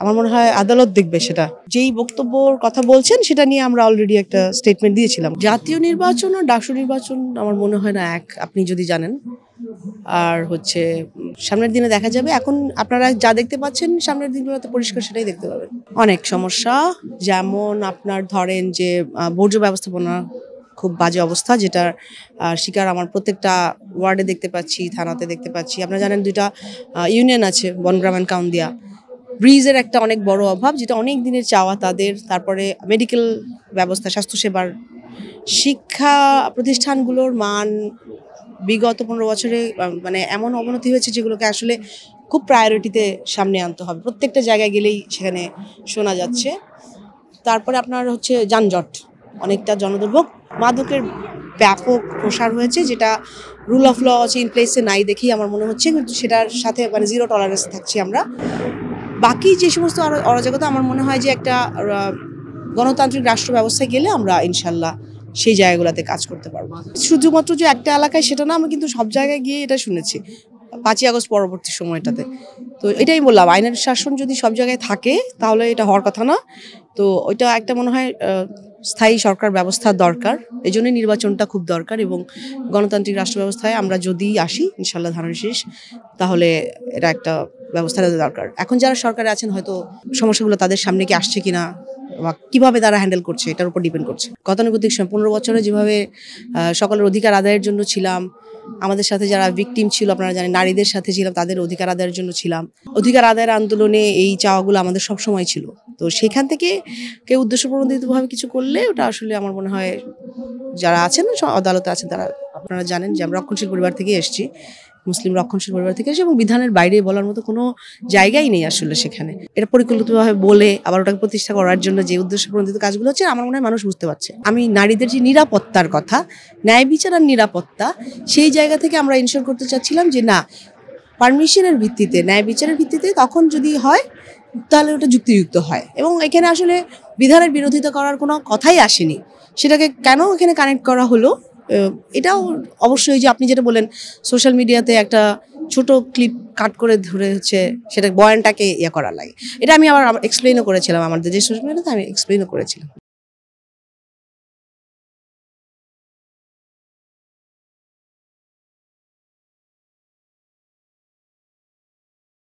আমার মনে হয় আদালত দেখবে সেটা। যেই বক্তব্যর কথা বলছেন সেটা নিয়ে আমরা অলরেডি একটা স্টেটমেন্ট দিয়েছিলাম। জাতীয় নির্বাচন ও ডাকসু নির্বাচন আমার মনে হয় না এক, আপনি যদি জানেন। আর হচ্ছে সামনের দিনে দেখা যাবে। এখন আপনারা যা দেখতে পাচ্ছেন সামনের দিনগুলোতে পরিষ্কার সেটাই দেখতে পাবেন। অনেক সমস্যা, যেমন আপনার ধরেন যে বর্জ্য ব্যবস্থাপনা খুব বাজে অবস্থা, যেটার শিকার আমার প্রত্যেকটা ওয়ার্ডে দেখতে পাচ্ছি, থানাতে দেখতে পাচ্ছি। আপনারা জানেন 2টা ইউনিয়ন আছে, বনগ্রাম অ্যান্ড কাউন্দিয়া। ব্রিজের একটা অনেক বড় অভাব, যেটা অনেক দিনের চাওয়া তাদের। তারপরে মেডিকেল ব্যবস্থা, স্বাস্থ্যসেবার, শিক্ষা প্রতিষ্ঠানগুলোর মান বিগত 15 বছরে মানে এমন অবনতি হয়েছে যেগুলোকে আসলে খুব প্রায়োরিটিতে সামনে আনতে হবে। প্রত্যেকটা জায়গায় গেলেই সেখানে শোনা যাচ্ছে। তারপরে আপনার হচ্ছে যানজট, অনেকটা জনদুর্ভোগ, মাদকের ব্যাপক প্রসার হয়েছে, যেটা রুল অফ ল আছে ইন প্লেসে নাই দেখেই আমার মনে হচ্ছে, কিন্তু সেটার সাথে মানে জিরো টলারেন্স থাকছি আমরা। বাকি যে সমস্ত অরাজকতা, আমার মনে হয় যে একটা গণতান্ত্রিক রাষ্ট্র ব্যবস্থায় গেলে আমরা ইনশাল্লাহ সেই জায়গাগুলোতে কাজ করতে পারবো। শুধুমাত্র যে একটা এলাকায় সেটা না, আমি কিন্তু সব জায়গায় গিয়ে এটা শুনেছি 5ই আগস্ট পরবর্তী সময়টাতে। তো এটাই বললাম, আইনের শাসন যদি সব জায়গায় থাকে তাহলে এটা হওয়ার কথা না। তো ওইটা একটা মনে হয় স্থায়ী সরকার ব্যবস্থা দরকার, এই জন্যই নির্বাচনটা খুব দরকার। এবং গণতান্ত্রিক রাষ্ট্র ব্যবস্থায় আমরা যদি আসি ইনশাল্লাহ ধানের শীষ, তাহলে এটা একটা ব্যবস্থাটা দরকার। এখন যারা সরকারে আছেন হয়তো সমস্যাগুলো তাদের সামনে কি আসছে কিনা বা কিভাবে তারা হ্যান্ডেল করছে এটার উপর ডিপেন্ড করছে। গতানুগতিক সময় 15 বছরে যেভাবে সকলের অধিকার আদায়ের জন্য ছিলাম, আমাদের সাথে যারা ভিকটিম ছিল আপনারা জানেন, নারীদের সাথে ছিলাম, তাদের অধিকার আদায়ের জন্য ছিলাম। অধিকার আদায়ের আন্দোলনে এই চাওয়াগুলো আমাদের সব সময় ছিল। তো সেখান থেকে কেউ উদ্দেশ্যপ্রণোদিতভাবে কিছু করলে ওটা আসলে আমার মনে হয় যারা আছেন আদালতে আছেন তারা, আপনারা জানেন যে আমরা রক্ষণশীল পরিবার থেকে এসেছি, মুসলিম রক্ষণশীল পরিবার থেকে এসেছি, এবং বিধানের বাইরে বলার মতো কোনো জায়গাই নেই আসলে সেখানে। এটা পরিকল্পিতভাবে বলে আবার ওটাকে প্রতিষ্ঠা করার জন্য যে উদ্দেশ্যপ্রণোদিত কাজগুলো হচ্ছে, আমার মনে হয় মানুষ বুঝতে পারছে। আমি নারীদের যে নিরাপত্তার কথা, ন্যায় বিচার আর নিরাপত্তা, সেই জায়গা থেকে আমরা ইনশিওর করতে চাচ্ছিলাম যে না, পারমিশনের ভিত্তিতে, ন্যায় বিচারের ভিত্তিতে তখন যদি হয় তাহলে ওটা যুক্তিযুক্ত হয়। এবং এখানে আসলে বিধানের বিরোধিতা করার কোনো কথাই আসেনি। সেটাকে কেন এখানে কানেক্ট করা হলো, এটাও অবশ্যই যে আপনি যেটা বলেন সোশ্যাল মিডিয়াতে একটা ছোট ক্লিপ কাট করে ধরে হচ্ছে সেটা বয়ানটাকে ইয়ে করার লাগে, এটা আমি আবার এক্সপ্লেইনও করেছিলাম আমাদের যে সোশ্যাল মিডিয়াতে, আমি এক্সপ্লেইনও করেছিলাম।